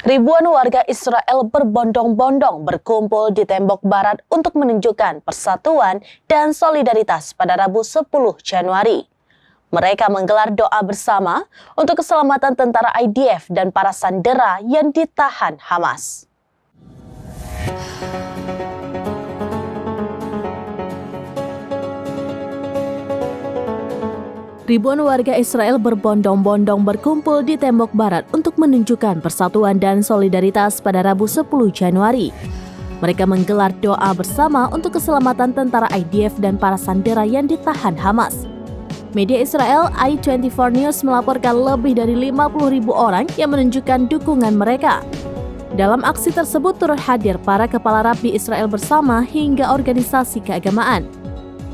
Ribuan warga Israel berbondong-bondong berkumpul di tembok barat untuk menunjukkan persatuan dan solidaritas pada Rabu 10 Januari. Mereka menggelar doa bersama untuk keselamatan tentara IDF dan para sandera yang ditahan Hamas. Ribuan warga Israel berbondong-bondong berkumpul di tembok barat untuk menunjukkan persatuan dan solidaritas pada Rabu 10 Januari. Mereka menggelar doa bersama untuk keselamatan tentara IDF dan para sandera yang ditahan Hamas. Media Israel i24 News melaporkan lebih dari 50.000 orang yang menunjukkan dukungan mereka. Dalam aksi tersebut turut hadir para kepala rabi Israel bersama hingga organisasi keagamaan.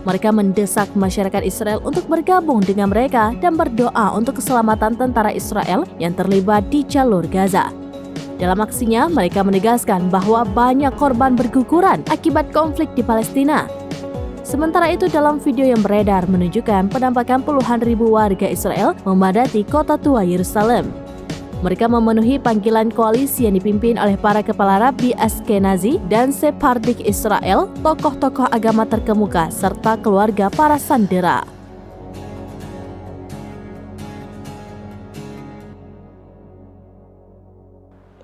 Mereka mendesak masyarakat Israel untuk bergabung dengan mereka dan berdoa untuk keselamatan tentara Israel yang terlibat di jalur Gaza. Dalam aksinya, mereka menegaskan bahwa banyak korban berguguran akibat konflik di Palestina. Sementara itu, dalam video yang beredar menunjukkan penampakan puluhan ribu warga Israel memadati kota tua Yerusalem. Mereka memenuhi panggilan koalisi yang dipimpin oleh para kepala rabi Ashkenazi dan Sephardic Israel, tokoh-tokoh agama terkemuka, serta keluarga para sandera.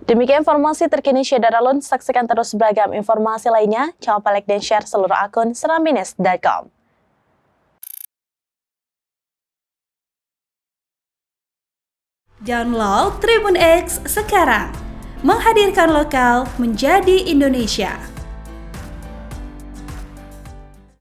Demikian informasi terkini Syederalun. Saksikan terus beragam informasi lainnya. Jangan lupa like dan share seluruh akun seramines.com. Download Tribun X sekarang, menghadirkan lokal menjadi Indonesia.